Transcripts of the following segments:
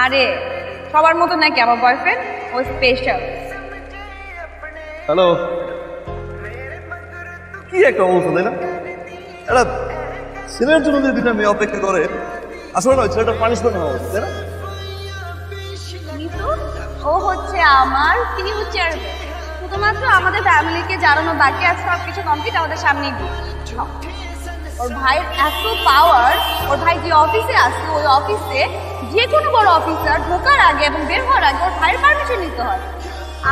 আরে সবার মতো নাকি আমার বয়ফ্রেন্ড ও স্পেশাল। হ্যালো, কি একটা অবস্থা তাই না? একটা ছেলের জন্য যদি দুটা মেয়ে অপেক্ষা করে আসলে নয়, ছেলেটার পানিশমেন্ট হওয়া উচিত তাই না? ও হচ্ছে আমার ফিউচার, শুধুমাত্র আমাদের ফ্যামিলিকে জানানো বাকি আছে, সব কিছু কমপ্লিট আমাদের সামনেই দিয়ে। ওর ভাইয়ের এত পাওয়ার, ওর ভাই যে অফিসে আসছে ওই অফিসে যে কোনো বড় অফিসার ঢোকার আগে এবং বের হওয়ার আগে ওর ভাইয়ের পারমিশন নিতে হয়।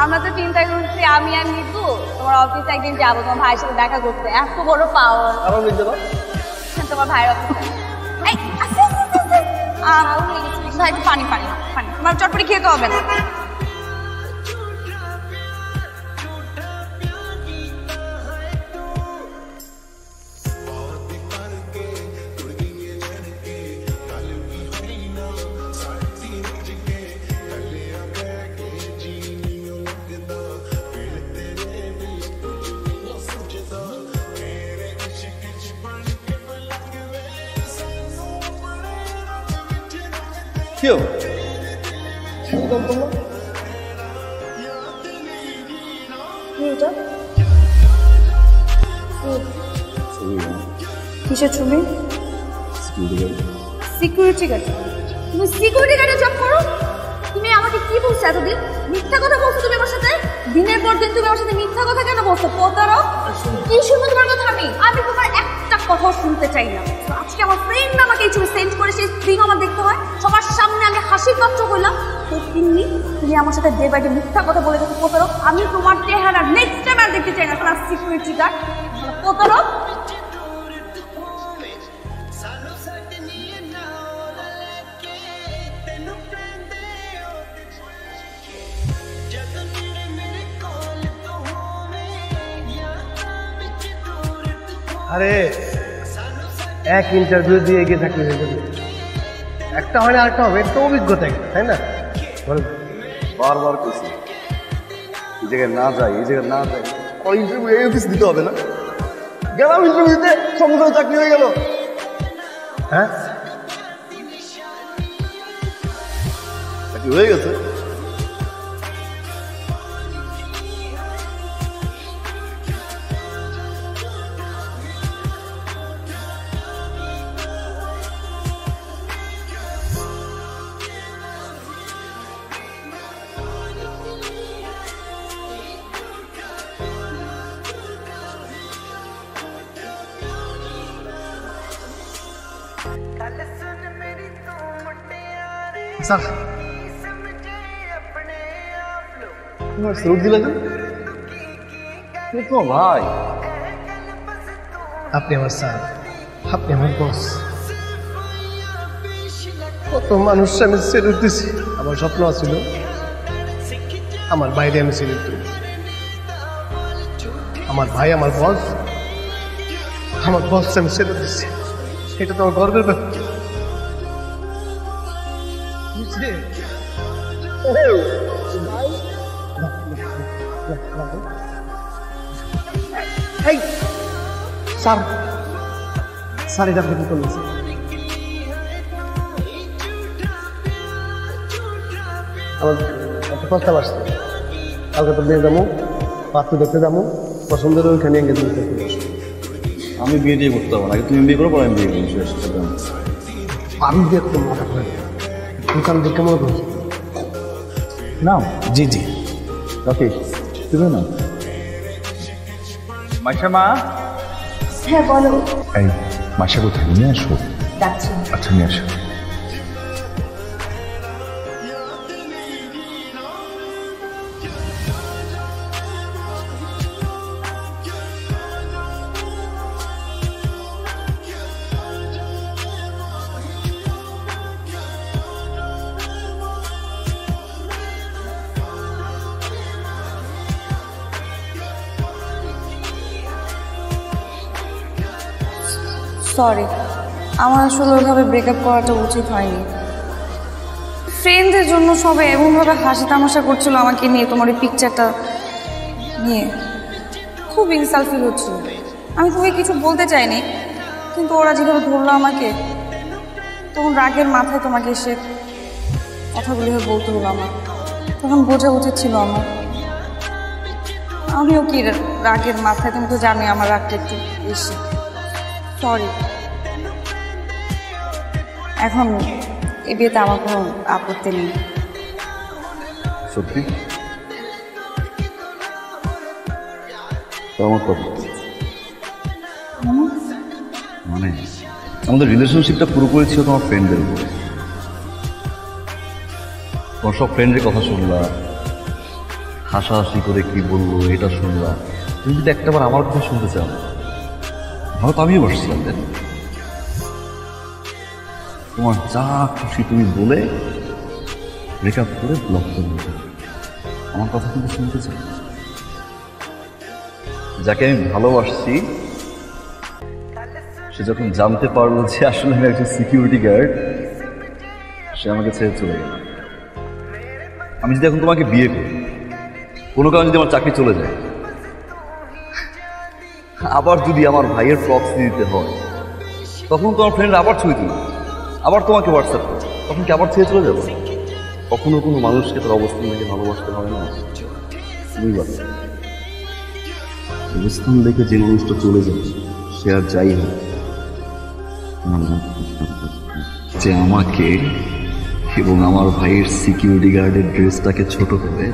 আমরা তো চিন্তা করছি আমি আর নিতু তোমার অফিসে একদিন যাবো তোমার ভাইয়ের সাথে দেখা করতে, এত বড় পাওয়ার। তোমার ভাইয়ের অফিসে পানি পানি পানি তোমার চটপটি খেতে হবে না। কিসের ছবি? Security guard. তুমি সিকিউরিটি গার্ডে জব করো? তুমি আমাকে কি বলছো এতদিন? মিথ্যা কথা বলছো তুমি আমার সাথে, দিনের পর দিন তুমি আমার সাথে মিথ্যা কথা কেন বলছো? প্রতারক। কি শুনবো তোমার কথা? আমি তোমার একটা কথাও শুনতে চাই না। আজকে আমার ফ্রেন্ড আমাকে এই ছবি সেন্ড করে, সেই স্ক্রিন আমার দেখতে হয় সবার সামনে, আমি হাসির পাত্র হইলাম। তো তুমি আমার সাথে ডে বাই ডে মিথ্যা কথা বলে গেছো প্রতারক। আমি তোমার চেহারা নেক্সট টাইম আর দেখতে চাই না। তোমার সিকিউরিটি গার্ড প্রতারক। আরে এক ইন্টারভিউ দিয়ে এগিয়ে থাকলে হয়ে যাবে, একটা হয় না আরেকটা হবে, তো অভিজ্ঞতা একটা, তাই না? বারবার কইছি এই জায়গায় না যাই, এই জায়গায় না যাই, পরে ইন্টারভিউ এই অফিস দিতে হবে না? গেলাম ইন্টারভিউ দিতে, সমস্যা চাকরি হয়ে গেল। হ্যাঁ চাকরি হয়ে গেছে। স্যার তোমার সর্দি লাগে? তোমার ভাই। আপনি আমার স্যার, আপনি আমার বস। কত মানুষ আমি সেলুট দিছি। আমার স্বপ্ন ছিল আমার বাইরে আমি সেলুট দিই। আমার ভাই আমার বস, আমার বস আমি সেলুট দিচ্ছি। এটা তো আমার গর্বের ব্যাপার। স্যার স্যার এটা আপনি কি করলেন? আমার একটা প্রস্তাব আসছে, কালকে তো বিয়ে যাবো, পাত্র দেখতে যাবো, পছন্দের ওইখানে এঙ্গেজমেন্ট করতে। আমি বিয়ে দিয়ে করতে পারবো না, তুমি বিয়ে করো, পরে আমি বিয়ে করবো। আমি বিয়ে করতে মাথা করে দোকান দিকে মনে করছি না। জি জি ওকে, তুমি না মাইশা মা। হ্যাঁ বলো। এই মাইশা কোথায়? নিয়ে আসো। যাচ্ছি। আচ্ছা নিয়ে আসো। সরি, আমার আসলে ওইভাবে ব্রেকআপ করাটা উচিত হয়নি। ফ্রেন্ডদের জন্য সবাই এমনভাবে হাসি তামাশা করছিল আমাকে নিয়ে, তোমার ওই পিকচারটা নিয়ে খুব ইনসাল্ট ফিল হচ্ছিল। আমি তোমাকে কিছু বলতে চাইনি, কিন্তু ওরা যেভাবে ধরলো আমাকে, তখন রাগের মাথায় তোমাকে এসে কথাগুলো বলতে হলো আমার, তখন বোঝা উচিত ছিল আমার। আমিও কি রাগের মাথায়, তুমি তো জানোই আমার রাগটা একটু বেশি। সরি। এখন এই বিয়েতে আমার কোনো আপত্তি নেই। সত্যি? আমার কথা মানে আমাদের রিলেশনশিপটা পুরোপুরি ছিল তোমার ফ্রেন্ডদের উপরে। তোমার সব ফ্রেন্ডের কথা শুনলা, হাসাহাসি করে কি বললো এটা শুনলা, তুমি যদি একটাবার আমার কথা শুনতে চাও, ভালো তো আমিও বসছিলাম। তোমার যা খুশি তুমি বলে ব্রেকআপ করে ব্লক করে দিতে, আমার কথা কিন্তু শুনতে চাও। যাকে আমি ভালোবাসছি সে যখন জানতে পারলো যে আসলে আমি একজন সিকিউরিটি গার্ড, সে আমাকে ছেড়ে চলে গেল। আমি যদি এখন তোমাকে বিয়ে করি, কোনো কারণে যদি আমার চাকরি চলে যায়, আবার যদি আমার ভাইয়ের প্রক্সি দিতে হয়, তখন তোমার ফ্রেন্ড আবার ছবি তুলবে, আবার তোমাকে হোয়াটসঅ্যাপ করবে, তখন কি আবার ছেড়ে চলে যাবো? কখনো কোনো মানুষকে তার অবস্থান দেখে ভালোবাসতে হয় না। বুঝলাম, অবস্থান দেখে যে মানুষটা চলে যাবে সে আর যাই হোক, যে আমাকে এবং আমার ভাইয়ের সিকিউরিটি গার্ডের ড্রেসটাকে ছোট করে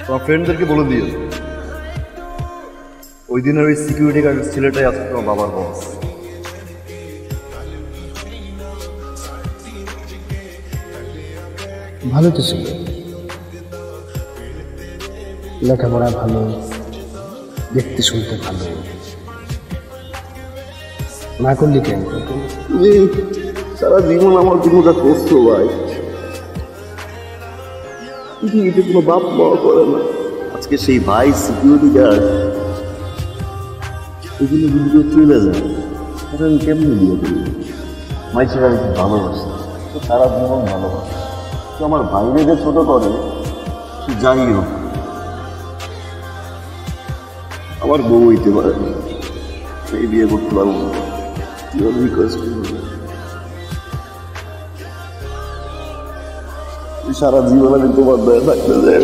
তোমার ফ্রেন্ডদেরকে বলে দিও ওই দিনের ওই সিকিউরিটি গার্ডের ছেলেটাই আছে তোমার বাবার বস। ভালো তো ছিল, লেখাপড়া ভালো, দেখতে শুনতে ভালো, না করলি কেন? তুমি সারা জীবন আমার জীবনটা করছো ভাই, পৃথিবীতে কোনো বাপ মা করে না। আজকে সেই ভাই সিকিউরিটি গার্ড, এগুলো যদি চলে যায় তাহলে আমি কেমনি বিয়ে করি? মাইসের আমি খুব ভালোবাসি, তো সারা জীবন ভালোবাসি, তো আমার বাইরে যে ছোট করে সে যাই হোক আমার বউ হইতে পারে না, এই বিয়ে করতে পারবো না। রিকোয়েস্ট করবো সারা জীবন আমি তোমার দয়া থাকতে চাই।